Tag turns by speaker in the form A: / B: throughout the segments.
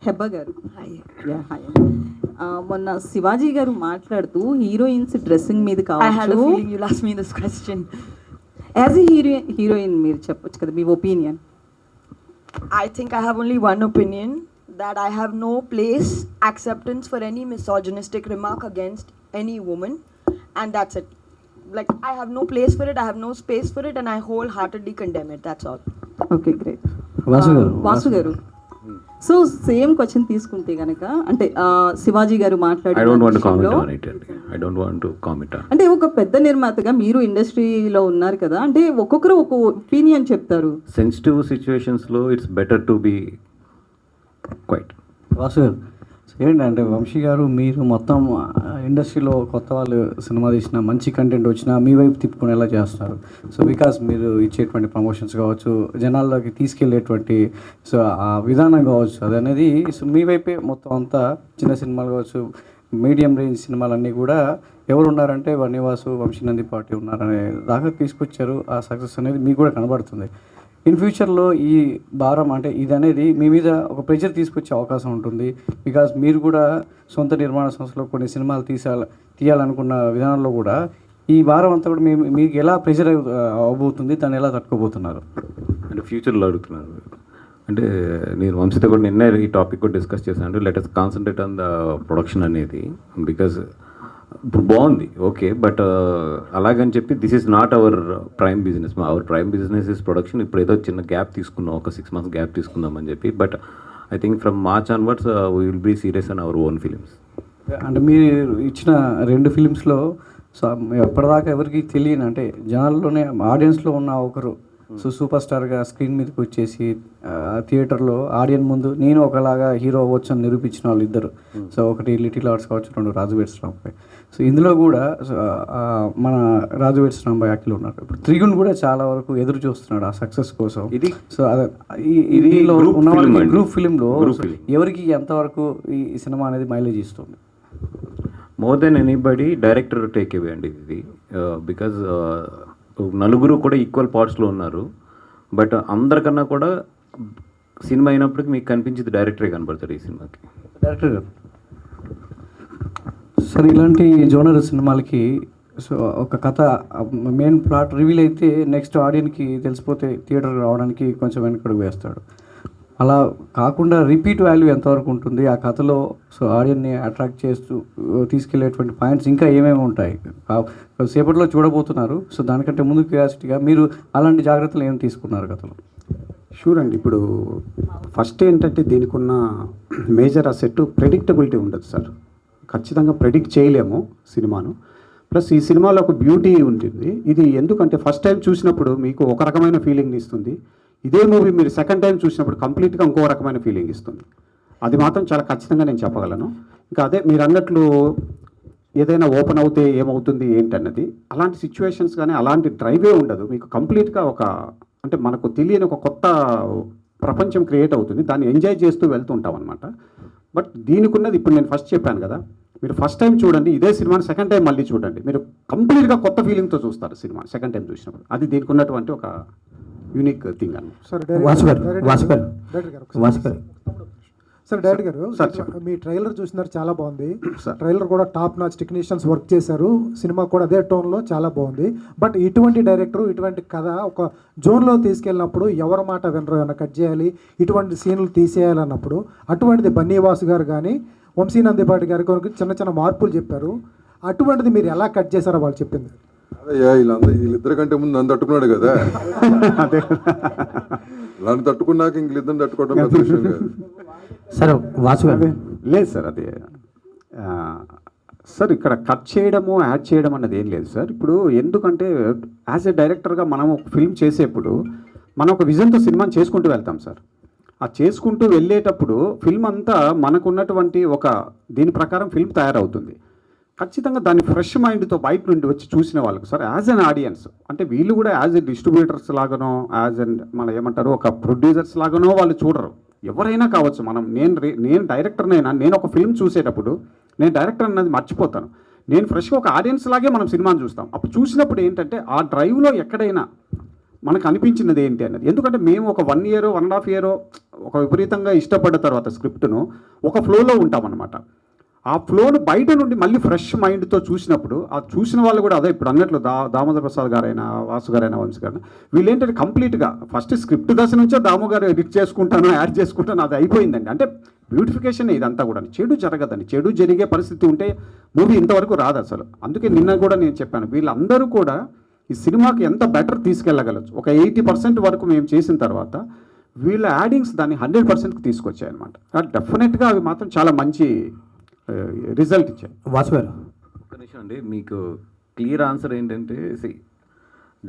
A: హెబ్బా గారు హాయ్. మొన్న శివాజీ గారు మాట్లాడుతూ హీరోయిన్స్ డ్రెస్సింగ్ మీద
B: I had a
A: కావచ్చు,
B: feeling you'll ask me this question.
A: As a heroine మీరు చెప్పొచ్చు కదా మీ opinion.
B: I think I have only one opinion, that I have no place, acceptance for any misogynistic remark against any woman, and that's it. Like, I have no place for it, I have no space for it, and I wholeheartedly condemn it, that's all.
A: Okay great.
C: Vasu గారు
A: so same question తీసుకుంటే కనుక అంటే శివాజీ గారు
D: I don't want to comment
A: మాట్లాడిన
D: on it. I don't want to comment on it.
A: అంటే ఒక పెద్ద నిర్మాతగా మీరు ఇండస్ట్రీలో ఉన్నారు కదా, అంటే ఒక్కొక్కరు ఒక ఒపీనియన్ చెప్తారు.
D: Sensitive situations లో it's better to be quiet.
C: Vasu గారు ఏంటంటే వంశీ గారు మీరు మొత్తం ఇండస్ట్రీలో కొత్త వాళ్ళు సినిమా తీసిన మంచి కంటెంట్ వచ్చినా మీ వైపు తిప్పుకునేలా చేస్తారు. సో బికాస్ మీరు ఇచ్చేటువంటి ప్రమోషన్స్ కావచ్చు, జనాల్లోకి తీసుకెళ్ళేటువంటి సో ఆ విధానం కావచ్చు, అది అనేది సో మీ వైపే మొత్తం అంతా చిన్న సినిమాలు కావచ్చు, మీడియం రేంజ్ సినిమాలన్నీ కూడా ఎవరు ఉన్నారంటే వన్యవాసు, వంశీనంది పార్టీ ఉన్నారనే దాకా తీసుకొచ్చారు. ఆ సక్సెస్ అనేది మీకు కూడా కనబడుతుంది. ఇన్ ఫ్యూచర్లో ఈ భారం అంటే ఇది అనేది మీ మీద ఒక ప్రెషర్ తీసుకొచ్చే అవకాశం ఉంటుంది. బికాజ్ మీరు కూడా సొంత నిర్మాణ సంస్థలో కొన్ని సినిమాలు తీయాలనుకున్న విధానంలో కూడా ఈ భారం అంతా కూడా మీకు ఎలా ప్రెషర్ అవబోతుంది, దాన్ని ఎలా తట్టుకోబోతున్నారు
D: అంటే ఫ్యూచర్లో అడుగుతున్నారు. అంటే నేను వంశీతో కూడా నిన్న ఈ టాపిక్ కూడా డిస్కస్ చేశాను. Let us concentrate on the production అనేది. బికాజ్ ఇప్పుడు బాగుంది ఓకే, బట్ అలాగని చెప్పి this is not our prime business. Our prime business is production. ఇప్పుడు ఏదో చిన్న గ్యాప్ తీసుకున్నాం, ఒక 6 months గ్యాప్ తీసుకుందాం అని చెప్పి. But I think from March onwards we will be serious on our own films.
C: అంటే మీరు ఇచ్చిన 2 ఫిలిమ్స్లో సో ఎప్పటిదాకా ఎవరికి తెలియని అంటే జనాల్లోనే ఆడియన్స్లో ఉన్న ఒకరు సో సూపర్ స్టార్గా స్క్రీన్ మీదకి వచ్చేసి థియేటర్లో ఆడియన్స్ ముందు నేను ఒకలాగా హీరో అవ్వచ్చు అని నిరూపించిన వాళ్ళు ఇద్దరు. సో ఒకటి లిటిల్ ఆర్ట్స్ కావచ్చు, 2 రాజు వెడ్స్ రాంబాయ్. సో ఇందులో కూడా మన రాజు వెడ్స్ రాంబాయ్ యాక్టివ్లో ఉన్నారు. ఇప్పుడు త్రిగుణ్ కూడా చాలా వరకు ఎదురు చూస్తున్నాడు ఆ సక్సెస్ కోసం.
D: ఇది
C: సో అదే దీనిలో ఉన్న వాళ్ళకి గ్రూప్ ఫిలింలో ఎవరికి ఎంతవరకు ఈ సినిమా అనేది మైలేజ్ ఇస్తుంది?
D: More than anybody director take away అండి ఇది. బికాజ్ నలుగురు కూడా ఈక్వల్ పార్ట్స్లో ఉన్నారు. బట్ అందరికన్నా కూడా సినిమా అయినప్పటికీ మీకు కనిపించేది డైరెక్టరే కనబడతారు ఈ సినిమాకి.
C: డైరెక్టర్ గారు సార్ ఇలాంటి జోనర్ సినిమాలకి సో ఒక కథ మెయిన్ ప్లాట్ రివీల్ అయితే నెక్స్ట్ ఆడియన్కి తెలిసిపోతే థియేటర్కి రావడానికి కొంచెం వెనకడుగు వేస్తాడు. అలా కాకుండా రిపీట్ వాల్యూ ఎంతవరకు ఉంటుంది ఆ కథలో? సో ఆడియన్ని అట్రాక్ట్ చేస్తూ తీసుకెళ్లేటువంటి పాయింట్స్ ఇంకా ఏమేమి ఉంటాయి సేపట్లో చూడబోతున్నారు. సో దానికంటే ముందు క్యూరియాసిటీగా మీరు అలాంటి జాగ్రత్తలు ఏమి తీసుకున్నారు కథలో?
E: షూర్ అండి. ఇప్పుడు ఫస్ట్ ఏంటంటే దీనికి ఉన్న మేజర్ అసెట్ ప్రెడిక్టబిలిటీ ఉండదు సార్. ఖచ్చితంగా ప్రెడిక్ట్ చేయలేము సినిమాను. ప్లస్ ఈ సినిమాలో ఒక బ్యూటీ ఉంటుంది. ఇది ఎందుకంటే ఫస్ట్ టైం చూసినప్పుడు మీకు ఒక రకమైన ఫీలింగ్ ఇస్తుంది. ఇదే మూవీ మీరు సెకండ్ టైం చూసినప్పుడు కంప్లీట్గా ఇంకో రకమైన ఫీలింగ్ ఇస్తుంది. అది మాత్రం చాలా ఖచ్చితంగా నేను చెప్పగలను. ఇంకా అదే మీరు అన్నట్లు ఏదైనా ఓపెన్ అవుతే ఏమవుతుంది ఏంటన్నది అలాంటి సిచ్యువేషన్స్ కానీ అలాంటి డ్రైవే ఉండదు. మీకు కంప్లీట్గా ఒక అంటే మనకు తెలియని ఒక కొత్త ప్రపంచం క్రియేట్ అవుతుంది. దాన్ని ఎంజాయ్ చేస్తూ వెళ్తుంటాం అనమాట. బట్ దీనికి ఉన్నది ఇప్పుడు నేను ఫస్ట్ చెప్పాను కదా, మీరు ఫస్ట్ టైం చూడండి ఇదే సినిమాని, సెకండ్ టైం మళ్ళీ చూడండి, మీరు కంప్లీట్గా కొత్త ఫీలింగ్తో చూస్తారు సినిమా సెకండ్ టైం చూసినప్పుడు. అది దీనికి ఉన్నటువంటి ఒక యూనిక్ థింగ్ అన్న.
F: సార్ డైరెక్టర్ గారు మీ ట్రైలర్ చూసినారు, చాలా బాగుంది. ట్రైలర్ కూడా టాప్ నాచ్ టెక్నీషియన్స్ వర్క్ చేశారు. సినిమా కూడా అదే టోన్లో చాలా బాగుంది. బట్ ఇటువంటి డైరెక్టర్ ఇటువంటి కథ ఒక జోన్లో తీసుకెళ్ళినప్పుడు ఎవరి మాట వినరు, ఏమైనా కట్ చేయాలి, ఇటువంటి సీన్లు తీసేయాలన్నప్పుడు అటువంటిది బన్నీవాసు గారు కానీ వంశీనందిపాటి గారి కొరకు చిన్న చిన్న మార్పులు చెప్పారు. అటువంటిది మీరు ఎలా కట్ చేశారో వాళ్ళు చెప్పింది.
G: అదయ్యా వీళ్ళిద్దరి కంటే ముందు నన్ను తట్టుకున్నాడు కదా, నన్ను తట్టుకున్నాక ఇంక తట్టుకోవడం పెద్ద విషయం కాదు.
E: సరే వాసు లేదు సార్. అదే సార్ ఇక్కడ కట్ చేయడము యాడ్ చేయడం అన్నది ఏం లేదు సార్. ఇప్పుడు ఎందుకంటే యాజ్ ఎ డైరెక్టర్గా మనం ఒక ఫిల్మ్ చేసేప్పుడు మనం ఒక విజన్తో సినిమాని చేసుకుంటూ వెళ్తాం సార్. ఆ చేసుకుంటూ వెళ్ళేటప్పుడు ఫిల్మ్ అంతా మనకున్నటువంటి ఒక దీని ప్రకారం ఫిల్మ్ తయారవుతుంది. ఖచ్చితంగా దాన్ని ఫ్రెష్ మైండ్తో బయట నుండి వచ్చి చూసిన వాళ్ళకు సార్ యాజ్ అన్ ఆడియన్స్ అంటే వీళ్ళు కూడా యాజ్ ఎ డిస్ట్రిబ్యూటర్స్ లాగానో యాజ్ అన్ మన ఏమంటారు ఒక ప్రొడ్యూసర్స్ లాగానో వాళ్ళు చూడరు. ఎవరైనా కావచ్చు. నేను డైరెక్టర్నైనా నేను ఒక ఫిల్మ్ చూసేటప్పుడు నేను డైరెక్టర్ అన్నది మర్చిపోతాను. నేను ఫ్రెష్గా ఒక ఆడియన్స్ లాగే మనం సినిమాని చూస్తాం. అప్పుడు చూసినప్పుడు ఏంటంటే ఆ డ్రైవ్లో ఎక్కడైనా మనకు అనిపించినది ఏంటి అన్నది. ఎందుకంటే మేము ఒక 1 year 1.5 year ఒక విపరీతంగా ఇష్టపడ్డ తర్వాత స్క్రిప్ట్ను ఒక ఫ్లోలో ఉంటామన్నమాట. ఆ ఫ్లోను బయట నుండి మళ్ళీ ఫ్రెష్ మైండ్తో చూసినప్పుడు ఆ చూసిన వాళ్ళు కూడా అదే ఇప్పుడు అన్నట్లు దామోదర ప్రసాద్ గారైనా వాసు గారైనా వంశీ గారైనా వీళ్ళు ఏంటంటే కంప్లీట్గా ఫస్ట్ స్క్రిప్ట్ దశ నుంచే దాము గారు ఎడిట్ చేసుకుంటాను యాడ్ చేసుకుంటాను అది అయిపోయిందండి. అంటే బ్యూటిఫికేషన్ ఇదంతా కూడా చెడు జరగదండి. చెడు జరిగే పరిస్థితి ఉంటే మూవీ ఇంతవరకు రాదు అసలు. అందుకే నిన్న కూడా నేను చెప్పాను వీళ్ళందరూ కూడా ఈ సినిమాకి ఎంత బెటర్ తీసుకెళ్ళగలచ్చు. ఒక 80% వరకు మేము చేసిన తర్వాత వీళ్ళ యాడింగ్స్ దాన్ని 100%కి తీసుకొచ్చాయన్నమాట. డెఫినెట్గా అవి మాత్రం చాలా మంచి రిజల్ట్ ఇచ్చాయి.
C: వాసు గారు
D: ఒక్క నిమిషం అండి, మీకు క్లియర్ ఆన్సర్ ఏంటంటే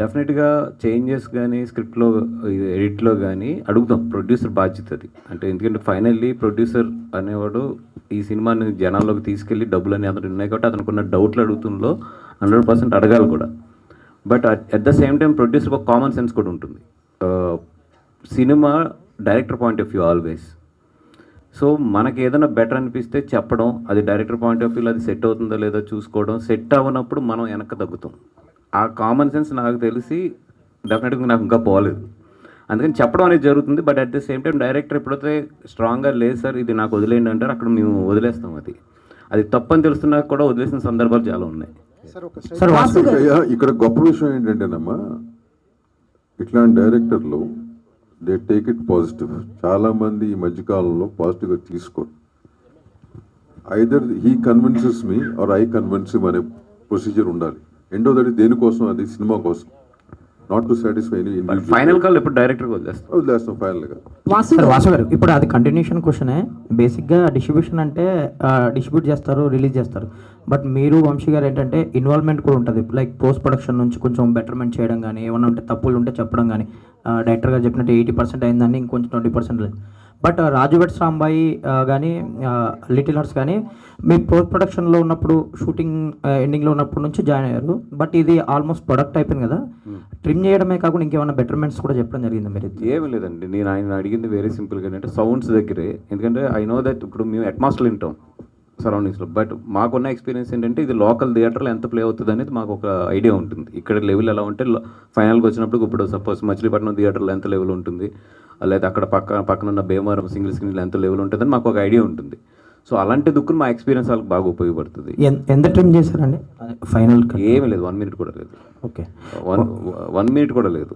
D: డెఫినెట్గా చేంజెస్ కానీ స్క్రిప్ట్లో ఎడిట్లో కానీ అడుగుతాం, ప్రొడ్యూసర్ బాధ్యత అది. అంటే ఎందుకంటే ఫైనల్లీ ప్రొడ్యూసర్ అనేవాడు ఈ సినిమాని జనాల్లోకి తీసుకెళ్ళి డబ్బులు అతను ఉన్నాయి కాబట్టి అతనికి ఉన్న డౌట్లు అడుగుతుందో 100% అడగాలి కూడా. But at the same time ప్రొడ్యూసర్కి ఒక కామన్ సెన్స్ కూడా ఉంటుంది. Cinema director point of view always. So మనకి ఏదైనా బెటర్ అనిపిస్తే చెప్పడం, అది డైరెక్టర్ పాయింట్ ఆఫ్ వ్యూలో అది సెట్ అవుతుందో లేదో చూసుకోవడం, సెట్ అవ్వనప్పుడు మనం వెనక్కి తగ్గుతాం. ఆ కామన్ సెన్స్ నాకు తెలిసి డెఫినెట్గా నాకు ఇంకా పోలేదు, అందుకని చెప్పడం అనేది జరుగుతుంది. But at the same time director ఎప్పుడైతే స్ట్రాంగ్గా లేదు సార్ ఇది నాకు వదిలేయండి అంటారు, అక్కడ మేము వదిలేస్తాం. అది తప్పని తెలుస్తున్నా కూడా వదిలేసిన సందర్భాలు చాలా ఉన్నాయి.
G: ఇక్కడ గొప్ప విషయం ఏంటంటేనమ్మా, ఇట్లాంటి డైరెక్టర్లు దే టేక్ ఇట్ పాజిటివ్. చాలామంది ఈ మధ్యకాలంలో పాజిటివ్గా తీసుకోరు. Either he convinces me or I convince him అనే ప్రొసీజర్ ఉండాలి. ఎండో దట్ దేనికోసం, అది సినిమా కోసం, not to satisfy
D: final call ఎప్పుడు డైరెక్టర్
G: వదిలేస్తాం ఫైనల్గా.
C: వాసు గారు ఇప్పుడు అది కంటిన్యూషన్ క్వశ్చనే. బేసిక్గా డిస్ట్రిబ్యూషన్ అంటే డిస్ట్రిబ్యూట్ చేస్తారు, రిలీజ్ చేస్తారు. బట్ మీరు వంశీ గారు ఏంటంటే ఇన్వాల్వ్మెంట్ కూడా ఉంటుంది. లైక్ పోస్ట్ ప్రొడక్షన్ నుంచి కొంచెం బెటర్మెంట్ చేయడం కానీ, ఏమైనా ఉంటే తప్పులు ఉంటే చెప్పడం కానీ, డైరెక్టర్ గారు చెప్పినట్టు 80% అయిందని ఇంకొంచెం 20% లేదు. బట్ రాజు వెడ్స్ రాంబాయి కానీ లిటిల్ హార్ట్స్ కానీ మీ పోస్ట్ ప్రొడక్షన్లో ఉన్నప్పుడు, షూటింగ్ ఎండింగ్లో ఉన్నప్పుడు నుంచి జాయిన్ అయ్యారు. బట్ ఇది ఆల్మోస్ట్ ప్రొడక్ట్ అయిపోయింది కదా, ట్రిమ్ చేయడమే కాకుండా ఇంకేమైనా బెటర్మెంట్స్ కూడా చెప్పడం జరిగింది మీరు?
D: ఏమీ లేదండి, నేను ఆయన అడిగింది వెరీ సింపుల్గా అంటే సౌండ్స్ దగ్గరే. ఎందుకంటే ఐ నో దట్ ఇప్పుడు మేము అట్మాస్ఫియర్ వింటాం సరౌండింగ్స్లో, బట్ మాకున్న ఎక్స్పీరియన్స్ ఏంటంటే ఇది లోకల్ థియేటర్లో ఎంత ప్లే అవుతుంది అనేది మాకు ఒక ఐడియా ఉంటుంది. ఇక్కడ లెవెల్ ఎలా ఉంటే ఫైనల్గా వచ్చినప్పుడు ఇప్పుడు సపోజ్ మచిలీపట్నం థియేటర్లో ఎంత లెవెల్ ఉంటుంది, లేదా అక్కడ పక్కన ఉన్న భీమవరం సింగిల్ స్క్రీన్లో ఎంత లెవెల్ ఉంటుందని మాకు ఒక ఐడియా ఉంటుంది. సో అలాంటి దుక్కుని మా ఎక్స్పీరియన్స్ వాళ్ళకి బాగా ఉపయోగపడుతుంది.
C: ఎంత ట్రిమ్ చేశారండి ఫైనల్?
D: ఏమీ లేదు, 1 minute కూడా లేదు.
C: ఓకే,
D: 1 minute కూడా లేదు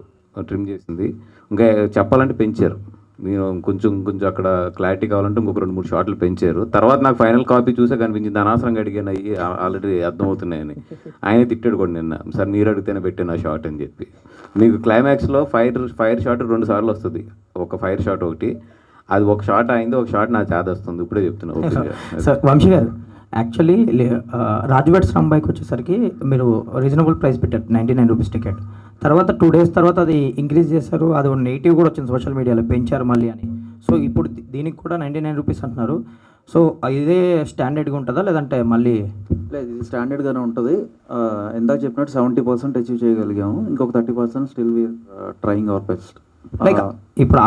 D: ట్రిమ్ చేసింది. ఇంకా చెప్పాలంటే పెంచారు. నేను కొంచెం అక్కడ క్లారిటీ కావాలంటే ఇంకొక 2-3 షాట్లు పెంచారు. తర్వాత నాకు ఫైనల్ కాపీ చూసే కనిపించింది, అనవసరంగా అడిగాను, అయ్యి ఆల్రెడీ అర్థమవుతున్నాయని. ఆయన తిట్టాడు కూడా నిన్న, సార్ మీరు అడిగితేనే పెట్టాను ఆ షాట్ అని చెప్పి. మీకు క్లైమాక్స్లో ఫైర్ షాట్ 2 సార్లు వస్తుంది. ఒక ఫైర్ షాట్ ఒకటి, అది ఒక షాట్ అయింది, ఒక షాట్ నా చేత వస్తుంది. ఇప్పుడే చెప్తున్నా
C: సార్. వంశీ గారు యాక్చువల్లీ రాజు వెడ్స్ రాంబాయికి వచ్చేసరికి మీరు రీజనబుల్ ప్రైస్ పెట్టారు, 99 రూపీస్ టికెట్. తర్వాత 2 days తర్వాత అది ఇంక్రీజ్ చేశారు, అది నెగిటివ్ కూడా వచ్చింది సోషల్ మీడియాలో, పెంచారు మళ్ళీ అని. సో ఇప్పుడు దీనికి కూడా 99 రూపీస్ అంటున్నారు. సో ఇదే స్టాండర్డ్గా ఉంటుందా లేదంటే మళ్ళీ?
H: లేదు, ఇది స్టాండర్డ్గానే ఉంటుంది. ఎందాక చెప్పినట్టు 70% అచీవ్ చేయగలిగాము. ఇంకొక 30% still we're trying our best.
C: Like ఇప్పుడు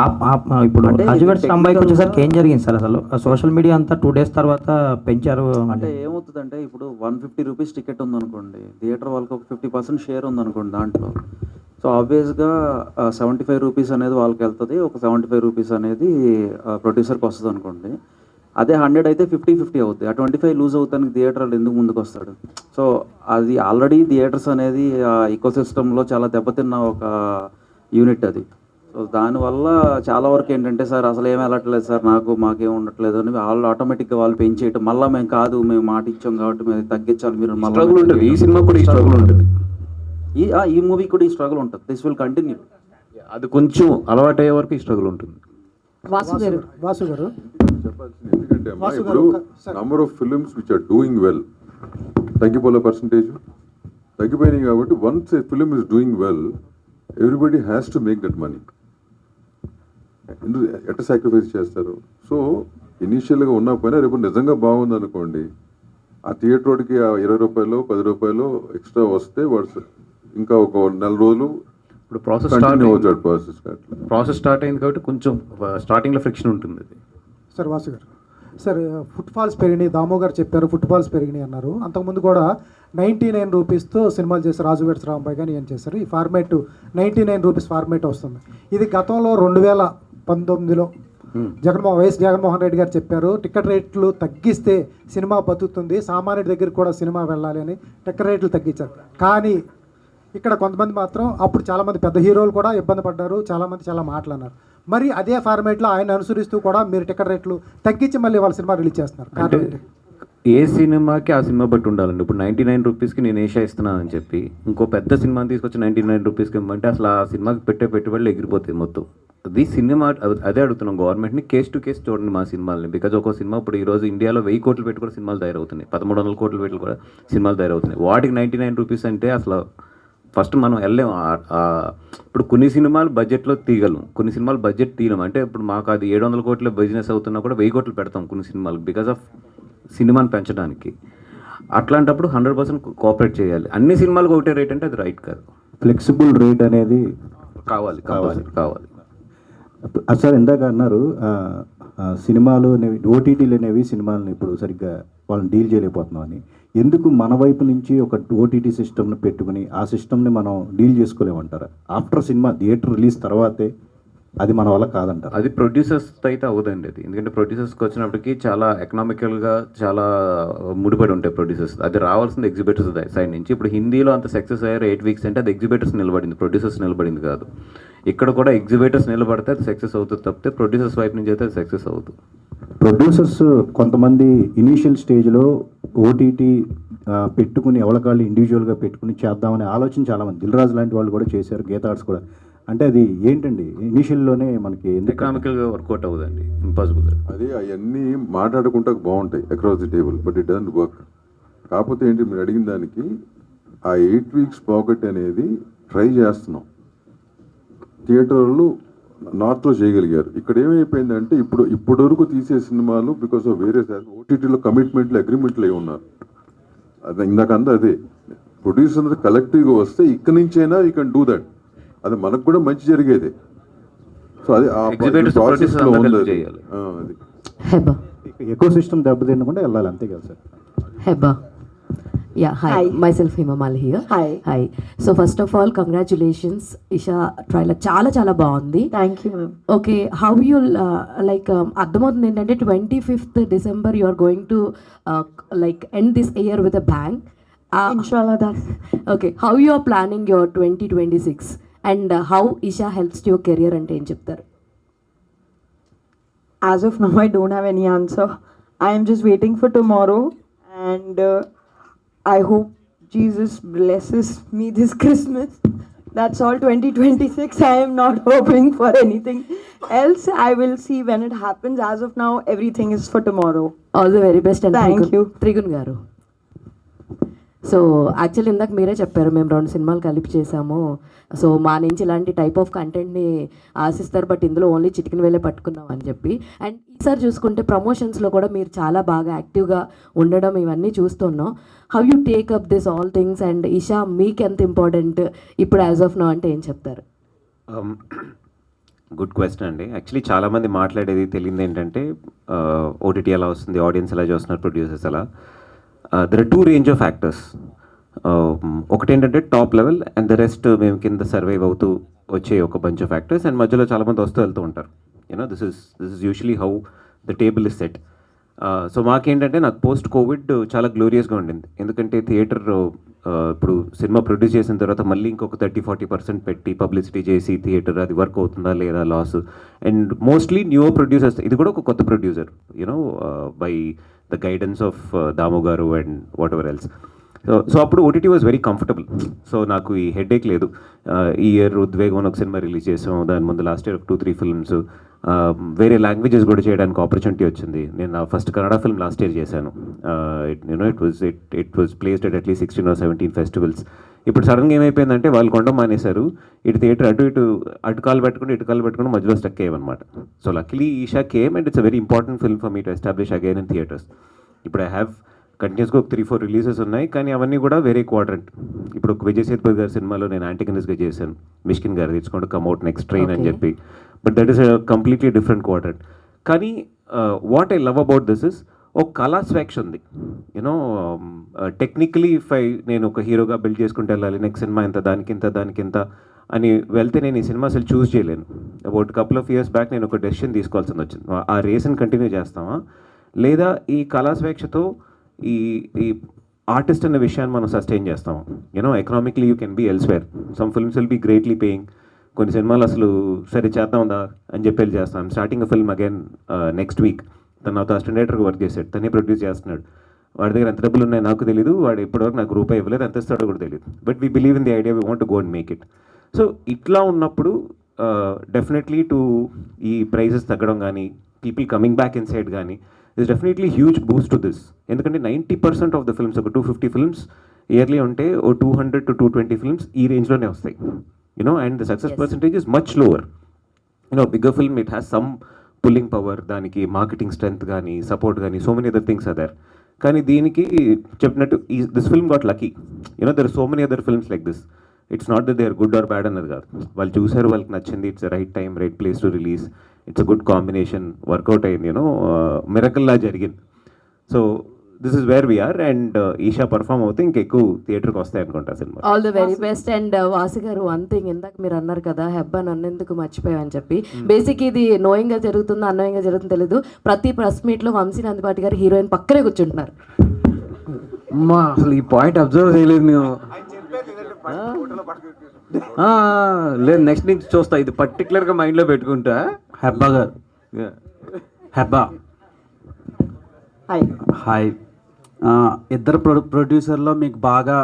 C: ఇప్పుడు రాజు వెడ్స్ రాంబాయికి వచ్చేసరికి ఏం జరిగింది సార్? అసలు సోషల్ మీడియా అంతా 2 days తర్వాత పెంచారు
H: అంటే ఏమవుతుందంటే, ఇప్పుడు 150 రూపీస్ టికెట్ ఉందనుకోండి, థియేటర్ వాళ్ళకి ఒక 50% షేర్ ఉందనుకోండి దాంట్లో. సో ఆబ్వియస్గా 75 రూపీస్ అనేది వాళ్ళకి వెళ్తుంది, ఒక 75 రూపీస్ అనేది ప్రొడ్యూసర్కి వస్తుంది అనుకోండి. అదే 100 అయితే 50-50 అవుతుంది. ఆ 25 లూజ్ అవుతానికి థియేటర్ వాళ్ళు ఎందుకు ముందుకు వస్తాడు? సో అది ఆల్రెడీ థియేటర్స్ అనేది ఈకో సిస్టంలో చాలా దెబ్బతిన్న ఒక యూనిట్ అది. సో దానివల్ల చాలా వరకు ఏంటంటే, సార్ అసలు ఏమి వెళ్ళట్లేదు సార్, మాకేం ఉండట్లేదు అని వాళ్ళు ఆటోమేటిక్గా వాళ్ళు పెంచేయటం. మళ్ళీ మేము కాదు, మేము మాట ఇచ్చాం కాబట్టి మేము తగ్గించాలి, మీరు
D: స్ట్రగుల్ ఉంటుంది. ఈ సినిమా కూడా ఈ స్ట్రగుల్ ఉంటుంది,
H: ఈ మూవీ కూడా ఈ స్ట్రగుల్ ఉంటుంది. This will continue.
D: అది కొంచెం అలవాటు అయ్యే వరకు ఈ స్ట్రగుల్ ఉంటుంది.
F: వాసు గారు
G: చెప్పాల్సింది ఎందుకంటే అమ్మా, ఇప్పుడు number of films which are doing well తగ్గిపోలే పర్సంటేజ్ తగ్గిపోయినాయి. కాబట్టి once a film is doing well, everybody has to make that money. ఎందుకు ఎట్లా సాక్రిఫైస్ చేస్తారు? సో ఇనీషియల్గా ఉన్నా పోయినా రేపు నిజంగా బాగుంది అనుకోండి, ఆ థియేటర్ వాడికి ఆ 20 రూపాయలు 10 రూపాయలు ఎక్స్ట్రా వస్తే వాడు ఇంకా ఒక 4 రోజులు
D: ఇప్పుడు ప్రాసెస్ స్టార్ట్ అయింది కాబట్టి కొంచెం స్టార్టింగ్లో ఫ్రిక్షన్ ఉంటుంది.
F: సార్ వాసు గారు, సార్ ఫుట్ఫాల్స్ పెరిగినాయి, దామో గారు చెప్పారు ఫుట్ఫాల్స్ పెరిగినాయి అన్నారు. అంతకుముందు కూడా 99 రూపీస్తో సినిమాలు చేశారు, రాజు వెడ్స్ రాంబాయ్ కానీ ఏం చేశారు. ఈ ఫార్మేట్ 99 రూపీస్ ఫార్మేట్ వస్తుంది. ఇది గతంలో 2019లో జగన్మోహన్ రెడ్డి గారు చెప్పారు టికెట్ రేట్లు తగ్గిస్తే సినిమా బతుకుతుంది, సామాన్యుడి దగ్గరికి కూడా సినిమా వెళ్ళాలి అని టికెట్ రేట్లు తగ్గించారు. కానీ ఇక్కడ కొంతమంది మాత్రం అప్పుడు చాలామంది పెద్ద హీరోలు కూడా ఇబ్బంది పడ్డారు, చాలామంది చాలా మాట్లాడినారు. మరి అదే ఫార్మేట్లో ఆయన అనుసరిస్తూ కూడా మీరు టికెట్ రేట్లు తగ్గించి మళ్ళీ వాళ్ళ సినిమా రిలీజ్ చేస్తున్నారు.
D: అంటే ఏ సినిమాకి ఆ సినిమా బట్టి ఉండాలండి. ఇప్పుడు 99 రూపీస్కి నేను ఏషియా ఇస్తున్నానని చెప్పి ఇంకో పెద్ద సినిమాని తీసుకొచ్చి 99 రూపీస్కి ఇవ్వమంటే అసలు ఆ సినిమాకి పెట్టే పెట్టుబడులు ఎగిరిపోతాయి మొత్తం. అది సినిమా అదే అడుగుతున్నాం గవర్నమెంట్ని, కేస్ టు కేస్ చూడండి మా సినిమాలని. బికాజ్ ఒక సినిమా ఇప్పుడు ఈరోజు ఇండియాలో 1000 కోట్లు పెట్టి కూడా సినిమాలు తయారవుతున్నాయి, 1300 కోట్లు పెట్టి కూడా సినిమాలు తయారవుతున్నాయి. వాటికి 99 రూపీస్ అంటే అసలు ఫస్ట్ మనం వెళ్ళలేము. ఇప్పుడు కొన్ని సినిమాలు బడ్జెట్లో తీయగలం, కొన్ని సినిమాలు బడ్జెట్ తీయలేం. అంటే ఇప్పుడు మాకు అది 700 కోట్ల బిజినెస్ అవుతున్నా కూడా 1000 కోట్లు పెడతాం కొన్ని సినిమాలకు బికాజ్ ఆఫ్ సినిమాని పెంచడానికి. అట్లాంటప్పుడు 100% కోఆపరేట్ చేయాలి. అన్ని సినిమాలకు ఒకటే రేట్ అంటే అది రైట్ కాదు.
I: ఫ్లెక్సిబుల్ రేట్ అనేది
D: కావాలి.
I: సార్ ఇందాక అన్నారు సినిమాలు అనేవి ఓటీటీలు అనేవి సినిమాలను ఇప్పుడు సరిగ్గా వాళ్ళని డీల్ చేయలేకపోతున్నాం అని. ఎందుకు మన వైపు నుంచి ఒక ఓటీటీ సిస్టమ్ని పెట్టుకుని ఆ సిస్టమ్ని మనం డీల్ చేసుకోలేమంటారా? ఆఫ్టర్ సినిమా థియేటర్ రిలీజ్ తర్వాతే అది మన వల్ల కాదంటారు.
D: అది ప్రొడ్యూసర్స్తో అయితే అవ్వదండి అది. ఎందుకంటే ప్రొడ్యూసర్స్కి వచ్చినప్పటికీ చాలా ఎకనామికల్గా చాలా ముడిపడి ఉంటాయి ప్రొడ్యూసర్స్. అది రావాల్సింది ఎగ్జిబిటర్స్ సైడ్ నుంచి. ఇప్పుడు హిందీలో అంత సక్సెస్ అయ్యారు 8 వీక్స్ అంటే అది ఎగ్జిబిటర్స్ నిలబడింది, ప్రొడ్యూసర్స్ నిలబడింది కాదు. ఇక్కడ కూడా ఎగ్జిబిటర్స్ నిలబడితే అది సక్సెస్ అవుతుంది తప్పితే ప్రొడ్యూసర్స్ వైపు నుంచి అయితే అది సక్సెస్ అవుతుంది.
I: ప్రొడ్యూసర్స్ కొంతమంది ఇనీషియల్ స్టేజ్లో ఓటీటీ పెట్టుకుని ఎవరికాళ్ళు ఇండివిజువల్గా పెట్టుకుని చేద్దామనే ఆలోచన చాలామంది, దిల్ రాజు లాంటి వాళ్ళు కూడా చేశారు, గీత ఆర్ట్స్ కూడా. అంటే అది ఏంటండి ఇనీషియల్లోనే మనకి
D: ఎకనామికల్గా వర్కౌట్ అవ్వదండి, ఇంపాసిబుల్.
G: అది అవన్నీ మాట్లాడుకుంటా బాగుంటాయి across the table, but it doesn't work. కాకపోతే ఏంటి మీరు అడిగిన దానికి ఆ 8 వీక్స్ పాకెట్ అనేది ట్రై చేస్తున్నాం. థియేటర్లు నార్త్లో చేయగలిగారు. ఇక్కడ ఏమైపోయిందంటే ఇప్పుడు వరకు తీసే సినిమాలు బికాస్ ఆఫ్ వేరే ఓటీటీలో కమిట్మెంట్లు అగ్రిమెంట్లు అయి ఉన్నారు. అది ఇందాకంతా అదే ప్రొడ్యూసర్ అందరూ కలెక్టివ్గా వస్తే ఇక్కడి నుంచైనా యూ కెన్ డూ దట్. అది మనకు కూడా మంచి జరిగేది. సో అది ఆ ప్రాసెస్లో ఉంది. అది
J: హెబా
I: ఎకో సిస్టమ్ దెబ్బతినకుండా వెళ్ళాలి, అంతే కదా sir?
J: Heba Yeah, hi. Myself Hema Mal here. Hi. So first of all, congratulations. Isha trailer చాలా బాగుంది.
B: Thank you, ma'am.
J: Okay, how you like అర్థమవుతుంది ఏంటంటే 25th December you are going to like end this year with a bang.
B: Inshallah, that's
J: Okay, how you are planning your 2026 and how Isha helps your career అంటే ఏం చెప్తారు?
B: as of now I don't have any answer. I am just waiting for tomorrow, and I hope Jesus blesses me this Christmas. That's all. 2026, I am not hoping for anything else. I will see when it happens. As of now, everything is for tomorrow.
J: All the very best and
B: Thank you.
J: Trigun garu. So actually ఇందాక మీరే చెప్పారు మేము 2 సినిమాలు కలిపి చేసాము, so మా నుంచి ఇలాంటి టైప్ ఆఫ్ కంటెంట్ని ఆశిస్తారు, బట్ ఇందులో ఓన్లీ చిటికిన వేలే పట్టుకున్నాం అని చెప్పి. అండ్ ఈసారి చూసుకుంటే ప్రమోషన్స్లో కూడా మీరు చాలా బాగా యాక్టివ్గా ఉండడం ఇవన్నీ చూస్తున్నాం. How you take up this all things and Isha మీకు ఎంత ఇంపార్టెంట్ ఇప్పుడు యాజ్ ఆఫ్ నో అంటే ఏం చెప్తారు?
K: గుడ్ క్వశ్చన్ అండి. యాక్చువల్లీ చాలామంది మాట్లాడేది తెలియదు ఏంటంటే ఓటీటీ ఎలా వస్తుంది, ఆడియన్స్ ఎలా చూస్తున్నారు, ప్రొడ్యూసర్స్ ఎలా. There are 2 range of actors. ఒకటేంటంటే top level and the rest మేము కింద సర్వైవ్ అవుతూ వచ్చే ఒక బంచ్ ఆఫ్ యాక్టర్స్, అండ్ మధ్యలో చాలామంది వస్తూ వెళ్తూ ఉంటారు. You know this is usually how the table is set. So మాకేంటంటే నాకు పోస్ట్ కోవిడ్ చాలా గ్లోరియస్గా ఉండింది. ఎందుకంటే థియేటర్ ఇప్పుడు సినిమా ప్రొడ్యూస్ చేసిన తర్వాత మళ్ళీ ఇంకొక 30-40% పెట్టి పబ్లిసిటీ చేసి థియేటర్ అది వర్క్ అవుతుందా లేదా loss. And mostly new producers, ఇది కూడా ఒక కొత్త producer you know by the guidance of Damu గారు and whatever else. So అప్పుడు OTT was very comfortable. So నాకు ఈ హెడేక్ లేదు. ఈ ఇయర్ ఉద్వేగం ఒక సినిమా రిలీజ్ చేసాం, దాని ముందు లాస్ట్ ఇయర్ 2-3 ఫిల్మ్స్, వేరే లాంగ్వేజెస్ కూడా చేయడానికి ఆపర్చునిటీ వచ్చింది. నేను నా first Kannada film last year చేశాను. You know it was placed at at least 16 or 17 festivals. ఇప్పుడు సడన్గా ఏమైపోయిందంటే వాళ్ళు కొండం మానేశారు. ఇటు థియేటర్ అటు కాలు పెట్టుకుని మధ్యలో స్టక్ అయ్యామన్నమాట. So luckily Esha came and it's a very important film for me to establish again in theatres. ఇప్పుడు ఐ హ్యావ్ కంటిన్యూస్గా ఒక 3-4 రిలీజెస్ ఉన్నాయి, కానీ అవన్నీ కూడా వేరే క్వాడ్రంట్. ఇప్పుడు ఒక విజయ్ సేతుపతి గారి సినిమాలో నేను యాంటగనిస్ట్గా చేశాను, మిష్కిన్ గారు, it's going to come out next train అని చెప్పి. But that is a completely different quadrant. కానీ what I love about this is ఒక కళా స్వేచ్ఛ ఉంది. యూనో టెక్నికలీ నేను ఒక హీరోగా బిల్డ్ చేసుకుంటూ వెళ్ళాలి, నెక్స్ట్ సినిమా ఇంత దానికింత అని వెళ్తే నేను ఈ సినిమా అసలు చూస్ చేయలేను. About couple of years back నేను ఒక డెసిషన్ తీసుకోవాల్సింది వచ్చింది. ఆ రేస్ని కంటిన్యూ చేస్తామా లేదా ఈ కళా స్వేచ్ఛతో ఈ ఆర్టిస్ట్ అనే విషయాన్ని మనం సస్టైన్ చేస్తాం. You know economically you can be elsewhere, some films will be greatly paying, కొన్ని సినిమాలు అసలు సరే చేద్దాందా అని చెప్పి వెళ్ళి చేస్తాం. Starting a film again next week. తను నాతో అసిస్టెంట్ డైరెక్టర్గా వర్క్ చేశాడు, తనే ప్రొడ్యూస్ చేస్తున్నాడు. వాడి దగ్గర ఎంత డబ్బులు ఉన్నాయో నాకు తెలియదు, వాడు ఇప్పటివరకు నాకు రూపాయి ఇవ్వలేదు, ఎంత ఇస్తాడో కూడా తెలియదు. But we believe in the idea, we want to go and make it. So ఇట్లా ఉన్నప్పుడు డెఫినెట్లీ ఈ ప్రైజెస్ తగ్గడం కానీ people coming back inside కానీ is definitely huge boost to this. ఎందుకంటే 90% ఆఫ్ ద ఫిల్మ్స్, ఒక 250 ఫిల్మ్స్ ఇయర్లీ ఉంటే ఓ 200 to 220 films ఈ రేంజ్లోనే వస్తాయి. You know and the success percentage is much lower. You know bigger film it has some pulling power, దానికి marketing strength కానీ support కానీ so many other things are there. కానీ దీనికి చెప్పినట్టు this film got lucky. You know there are so many other films like this. It's not that they are good or bad అన్నది కాదు, వాళ్ళు చూసారు, వాళ్ళకి నచ్చింది, it's right time, right place to release, it's a good combination, workout అయింది, you know మిరకల్లా జరిగింది. So this is where we're. And Eesha perform అవుతే ఇంకెక్కువ థియేటర్కి వస్తాయి అనుకుంటా cinema.
J: All the very best. And Vasu garu, one thing ఇందాక మీరు అన్నారు కదా హెబ్బా నన్నెందుకు మర్చిపోయావని చెప్పి. బేసిక్ ఇది నోయింగ్గా జరుగుతుందో అన్నోయింగ్గా జరుగుతుందో తెలీదు, ప్రతి ప్రెస్ మీట్లో వంశీ నందిపాటి గారు హీరోయిన్ పక్కనే కూర్చుంటున్నారు.
C: అమ్మా అసలు ఈ పాయింట్ అబ్జర్వ్ చేయలేదు మేము. లేదు, నెక్స్ట్ నుంచి చూస్తా, ఇది పర్టికులర్గా మైండ్లో పెట్టుకుంటా. హెబ్బా గారు, హెబ్బా హాయ్. ఇద్దరు ప్రొడ్యూసర్లో మీకు బాగా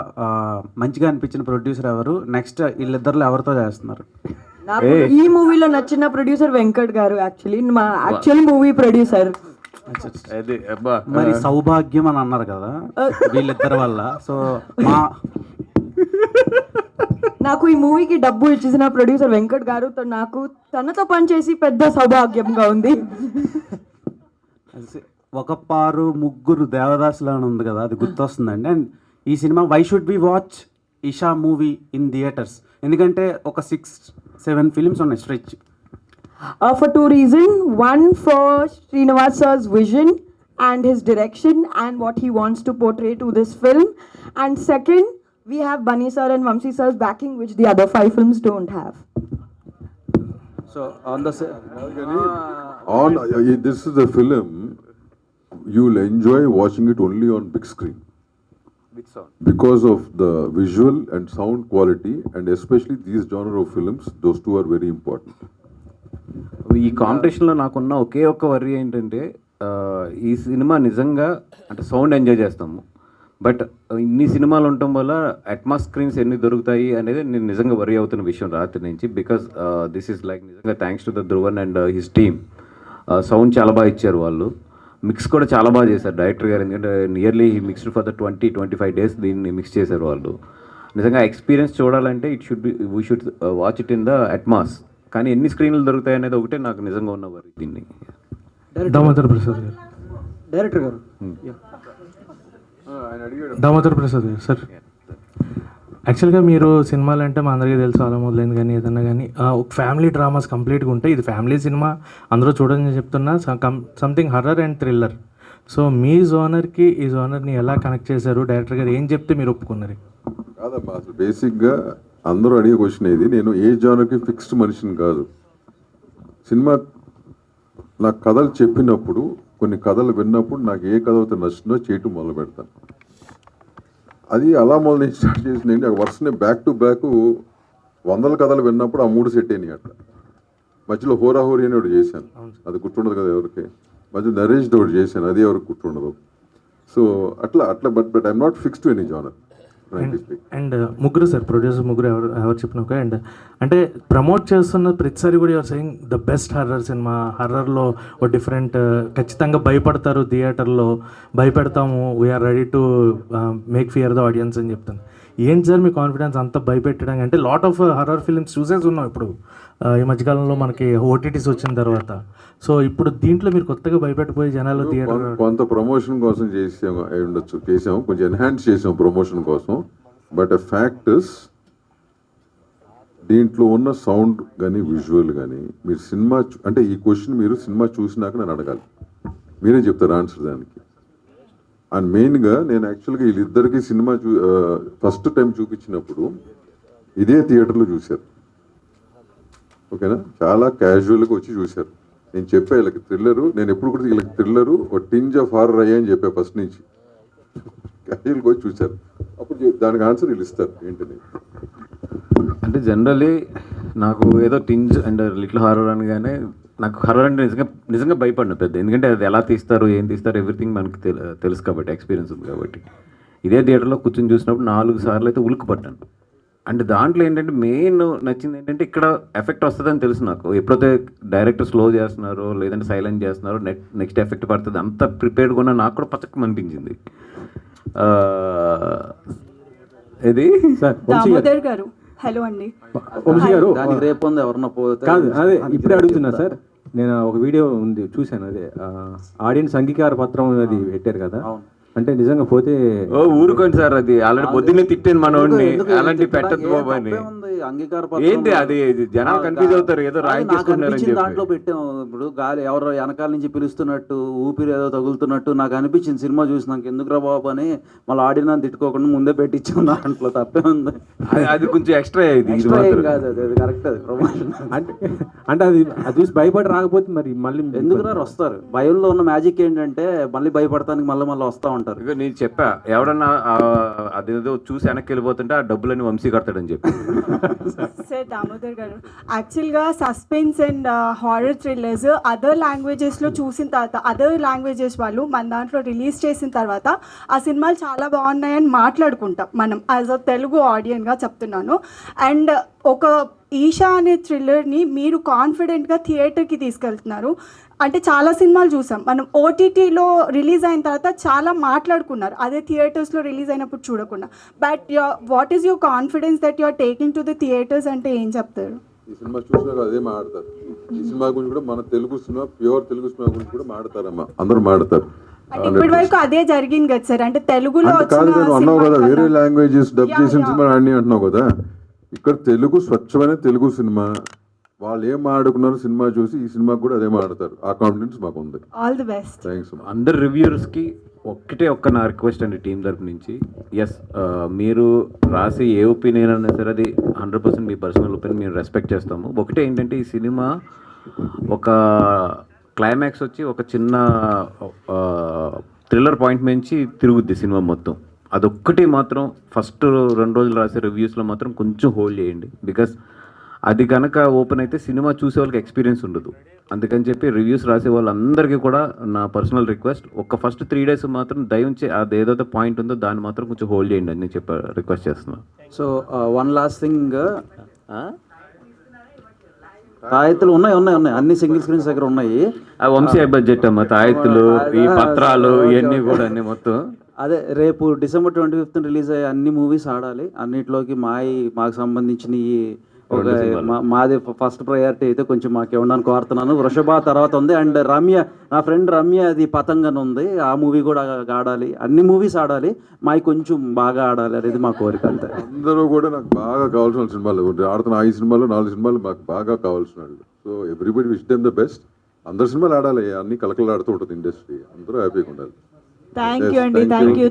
C: మంచిగా అనిపించిన ప్రొడ్యూసర్ ఎవరు? నెక్స్ట్ వీళ్ళిద్దరిలో ఎవరితో చేస్తున్నారు?
B: నాకు ఈ మూవీలో నచ్చిన ప్రొడ్యూసర్ వెంకట్ గారు, యాక్చువల్లీ మా యాక్చువల్ మూవీ ప్రొడ్యూసర్.
C: మరి సౌభాగ్యం అని అన్నారు కదా వీళ్ళిద్దరి వల్ల. సో
B: నాకు ఈ మూవీకి డబ్బు ఇచ్చేసిన ప్రొడ్యూసర్ వెంకట్ గారు, నాకు తనతో పనిచేసి పెద్ద సౌభాగ్యంగా ఉంది.
C: ఒక పారు ముగ్గురు దేవదాసులు అని ఉంది కదా, అది గుర్తొస్తుందండి. అండ్ ఈ cinema why should be watch Isha movie in theatres? ఎందుకంటే ఒక 6-7 ఫిల్మ్స్ ఉన్నాయి stretch.
B: For two reasons. One, for Srinivas sir's vision and his direction and what he wants to portray to this film. And second, we have Bunny sir and Vamsi sir's backing, which the other 5 films don't have.
C: So on the
G: this is a film you will enjoy watching it only on big screen because of the visual and sound quality, and especially these genre of films, those two are very important.
D: ఈ కాంపిటీషన్లో నాకున్న ఒకే ఒక్క worry ఏంటంటే ఈ cinema నిజంగా అంటే sound enjoy చేస్తాము, but ఇన్ని సినిమాలు ఉండటం వల్ల అట్మాస్ స్క్రీన్స్ ఎన్ని దొరుకుతాయి అనేది నేను నిజంగా వర్రీ అవుతున్న విషయం రాత్రి నుంచి. బికాస్ దిస్ ఈస్ లైక్ నిజంగా thanks to the Dhruvan and his team. Sound చాలా బాగా ఇచ్చారు వాళ్ళు, మిక్స్ కూడా చాలా బాగా చేశారు డైరెక్టర్ గారు. ఎందుకంటే nearly mixed for the 20-25 days దీన్ని మిక్స్ చేశారు వాళ్ళు. నిజంగా ఎక్స్పీరియన్స్ చూడాలంటే we should watch it in the Atmos. కానీ ఎన్ని స్క్రీన్లు దొరుకుతాయి అనేది ఒకటే నాకు నిజంగా ఉన్న వర్రీ. దీన్ని
F: దామోదర్ ప్రసాద్ గారు,
C: డైరెక్టర్ గారు,
F: దామోదర్ ప్రసాద్ గారు సార్. యాక్చువల్గా మీరు సినిమాలు అంటే మా అందరికీ తెలుసు, అలా మొదలైంది కానీ ఏదన్నా కానీ ఒక ఫ్యామిలీ డ్రామాస్ కంప్లీట్గా ఉంటాయి. ఇది ఫ్యామిలీ సినిమా, అందరూ చూడని చెప్తున్నా, something horror and thriller. So మీ జోనర్కి ఈ జోనర్ని ఎలా కనెక్ట్ చేశారు? డైరెక్టర్ గారు ఏం చెప్తే మీరు ఒప్పుకున్నారు?
G: కాదమ్మా, అసలు బేసిక్గా అందరూ అడిగే క్వశ్చన్ ఇది. నేను ఏ జానర్కి ఫిక్స్డ్ మనిషిని కాదు. సినిమా నాకు కథలు చెప్పినప్పుడు, కొన్ని కథలు విన్నప్పుడు నాకు ఏ కథ అయితే నచ్చిందో చేయటం మొదలు పెడతాను. అది అలా మొదలు నేను స్టార్ట్ చేసింది. ఆ వరుసనే బ్యాక్ టు బ్యాక్ 100 కథలు విన్నప్పుడు ఆ 3 సెట్ అయినాయి. అట్లా మధ్యలో హోరాహోరీ అని ఒకటి చేశాను, అది గుర్తుండదు కదా ఎవరికి. మధ్య నరేష్ ఒకటి చేశాను, అది ఎవరికి గుర్తుండదు. సో అట్లా but I'm not fixed to any genre.
F: And ముగ్గురు సార్, ప్రొడ్యూసర్ ముగ్గురు ఎవరు చెప్పిన ఒక. అండ్ అంటే ప్రమోట్ చేస్తున్న ప్రతిసారి కూడా your saying the best horror cinema, హర్రర్లో ఒక డిఫరెంట్, ఖచ్చితంగా భయపడతారు థియేటర్లో, భయపెడతాము, we are ready to make fear the audience అని చెప్తాను. ఏంటి సార్ మీ కాన్ఫిడెన్స్ అంతా భయపెట్టడానికి? అంటే లాట్ ఆఫ్ హర్రర్ ఫిల్మ్స్ చూసేసి ఉన్నాం ఇప్పుడు ఈ మధ్యకాలంలో మనకి ఓటీటీస్ వచ్చిన తర్వాత. సో ఇప్పుడు దీంట్లో మీరు కొత్తగా భయపెట్టిపోయి జనాలు థియేటర్
G: కొంత ప్రమోషన్ కోసం చేసాము, కొంచెం ఎన్హాన్స్ చేసాం ప్రమోషన్ కోసం. బట్ ఎ ఫ్యాక్ట్ ఇస్ దీంట్లో ఉన్న సౌండ్ కానీ విజువల్ కానీ మీరు సినిమా అంటే ఈ క్వశ్చన్ మీరు సినిమా చూసినాక నేను అడగాలి. మీరే చెప్తారు ఆన్సర్ దానికి. అండ్ మెయిన్గా నేను యాక్చువల్గా వీళ్ళిద్దరికి సినిమా ఫస్ట్ టైం చూపించినప్పుడు ఇదే థియేటర్లో చూశారు. ఓకేనా, చాలా క్యాజువల్గా వచ్చి చూశారు. నేను చెప్పా వీళ్ళకి థ్రిల్లరు, నేను ఎప్పుడు కూడా వీళ్ళకి థ్రిల్లరు ఒక టింజ్ ఆఫ్ హారర్ అయ్యా అని చెప్పా ఫస్ట్ నుంచి. క్యాజువల్గా వచ్చి చూశారు, అప్పుడు దానికి ఆన్సర్ వీళ్ళు ఇస్తారు ఏంటని.
D: అంటే జనరలీ నాకు ఏదో టింజ్ అండ్ లిటిల్ హారర్ అనగానే నాకు హారర్ అంటే నిజంగా భయపడిన పెద్ద, ఎందుకంటే అది ఎలా తీస్తారు ఏం తీస్తారు ఎవ్రీథింగ్ మనకి తెలుసు కాబట్టి, ఎక్స్పీరియన్స్ ఉంది కాబట్టి. ఇదే థియేటర్లో కూర్చొని చూసినప్పుడు 4 సార్లు అయితే ఉలుకు పడ్డాను. అండ్ దాంట్లో ఏంటంటే మెయిన్ నచ్చింది ఏంటంటే ఇక్కడ ఎఫెక్ట్ వస్తుందని తెలుసు నాకు. ఎప్పుడైతే డైరెక్టర్ స్లో చేస్తున్నారో లేదంటే సైలెంట్ చేస్తున్నారో నెక్స్ట్ ఎఫెక్ట్ పడుతుంది, అంత ప్రిపేర్డ్గా ఉన్న నాకు కూడా పచ్చకం అనిపించింది.
L: ఇది
B: దామోదర్ గారు హలో అండి.
L: వంశీ గారు
H: దానికి రేపు ఉంది ఎవరన్నా పోతే
L: కాదు, అదే ఇప్పుడే అడుగుతున్నా సార్. నేను ఒక వీడియో ఉంది చూశాను, అదే ఆడియన్స్ అంగీకార పత్రం అది పెట్టారు కదా, అంటే నిజంగా పోతే
D: ఊరుకోండి సార్, అది ఆల్రెడీ పొద్దున్నే తిట్టాను మనోడిని, అలాంటి పెట్టద్దు బాబు అని. ఏంటి అది జనాలు కన్ఫ్యూజ్ అవుతారు, ఏదో రాయించేసుకుంటారని
H: దాంట్లో పెట్టాం. ఇప్పుడు గాలి ఎవరో వెనకాల నుంచి పిలుస్తున్నట్టు, ఊపిరి ఏదో తగులుతున్నట్టు నాకు అనిపించింది సినిమా చూసినాక. ఎందుకురా బాబు అని మళ్ళీ ఆడిన తిట్టుకోకుండా ముందే పెట్టించాం, దాంట్లో తప్పే ఉంది.
D: అది కొంచెం ఎక్స్ట్రా
H: కాదు, అది కరెక్ట్, అది ప్రమోషన్.
L: అంటే అది చూసి భయపడి రాకపోతే మరి మళ్ళీ
H: ఎందుకురా వస్తారు. భయంలో ఉన్న మ్యాజిక్ ఏంటంటే మళ్ళీ భయపడటానికి మళ్ళీ వస్తూ ఉంటారు.
D: ఇక నేను చెప్పా, ఎవడన్నా అదేదో చూసి వెనక్కి వెళ్ళిపోతుంటే ఆ డబ్బులని వంశీ కడతాడని చెప్పి.
B: సార్ దామోదర్ గారు, యాక్చువల్గా suspense and horror thrillers other లాంగ్వేజెస్లో చూసిన తర్వాత, అదర్ లాంగ్వేజెస్ వాళ్ళు మన దాంట్లో రిలీజ్ చేసిన తర్వాత ఆ సినిమాలు చాలా బాగున్నాయని మాట్లాడుకుంటాం మనం, యాజ్ అ తెలుగు ఆడియన్గా చెప్తున్నాను. అండ్ ఒక ఈషా అనే థ్రిల్లర్ని మీరు కాన్ఫిడెంట్గా థియేటర్కి తీసుకెళ్తున్నారు. అంటే చాలా సినిమాలు చూసాం మనం, ఓటీటీలో రిలీజ్ అయిన తర్వాత చాలా మాట్లాడుకున్నారు, అదే థియేటర్స్లో రిలీజ్ అయినప్పుడు చూడకుండా. But what is your confidence that you are taking to the theatres అంటే ఏం చెప్తారు?
G: ఈ సినిమా చూసినాక అదే మాట్లాడతారు. ఈ సినిమా గురించి కూడా మన Telugu cinema, pure Telugu cinema గురించి కూడా మాట్లాడతారమ్మా, అందరూ మాట్లాడతారు.
B: ఇప్పటి వరకు అదే జరిగింది కదా సార్, అంటే తెలుగులో
G: కాదు నేను అన్నావు కదా, వేరే లాంగ్వేజెస్ డబ్ చేసిన సినిమా అన్నీ అంటున్నావు కదా. ఇక్కడ తెలుగు స్వచ్ఛమైన తెలుగు సినిమా, వాళ్ళు ఏం ఆడుకున్నారు సినిమా చూసి ఈ సినిమా కూడా అదే ఆడతారు, ఆ కాన్ఫిడెన్స్ మాకు ఉంది.
B: All the best.
G: థ్యాంక్స్.
D: అందరు రివ్యూర్స్కి ఒక్క నా రిక్వెస్ట్ అండి టీం తరపు నుంచి. ఎస్, మీరు రాసి ఏ ఒపీనియన్ అయినా సరే అది 100% మీ పర్సనల్ ఒపీనియన్ మేము రెస్పెక్ట్ చేస్తాము. ఒకటే ఏంటంటే ఈ సినిమా ఒక క్లైమాక్స్ వచ్చి ఒక చిన్న థ్రిల్లర్ పాయింట్ నుంచి తిరుగుద్ది సినిమా మొత్తం. అదొక్కటి మాత్రం ఫస్ట్ 2 రోజులు రాసే రివ్యూస్లో మాత్రం కొంచెం హోల్డ్ చేయండి, బికాస్ అది కనుక ఓపెన్ అయితే సినిమా చూసే వాళ్ళకి ఎక్స్పీరియన్స్ ఉండదు. అందుకని చెప్పి రివ్యూస్ రాసే వాళ్ళందరికీ కూడా నా పర్సనల్ రిక్వెస్ట్, ఫస్ట్ 3 days మాత్రం దయవుంచి అది ఏదైతే పాయింట్ ఉందో దాన్ని మాత్రం కొంచెం హోల్డ్ చేయండి అని నేను రిక్వెస్ట్ చేస్తున్నాను.
H: సో వన్ లాస్ట్ థింగ్, తాయెత్తులు ఉన్నాయి అన్ని సింగిల్ స్క్రీన్స్ దగ్గర ఉన్నాయి.
D: వంశీ బడ్జెట్ అమ్మ, తాయెత్తులు, ఈ పత్రాలు ఇవన్నీ కూడా అన్ని మొత్తం
H: అదే రేపు December 25th రిలీజ్ అయ్యే అన్ని మూవీస్ ఆడాలి. అన్నిట్లోకి మాకు సంబంధించిన మాది ఫస్ట్ ప్రయారిటీ అయితే కొంచెం మాకు ఇవ్వడానికి కోరుతున్నాను. వృషభ తర్వాత ఉంది, అండ్ రమ్య, నా ఫ్రెండ్ రమ్య అది పతంగన్ ఉంది, ఆ మూవీ కూడా ఆడాలి. అన్ని మూవీస్ ఆడాలి, మాకు కొంచెం బాగా ఆడాలి అనేది మా కోరిక అంతే.
G: అందరూ కూడా నాకు బాగా కావాల్సిన సినిమాలు ఆడుతున్న 5 సినిమాలు 4 సినిమాలు మాకు బాగా కావాల్సిన వాళ్ళు. So everybody wish them the best. అందరు సినిమాలు ఆడాలి, అన్ని కలకలు ఆడుతూ ఉంటుంది ఇండస్ట్రీ, అందరూ హ్యాపీగా ఉండాలి.
B: థ్యాంక్ యూ అండి, థ్యాంక్ యూ.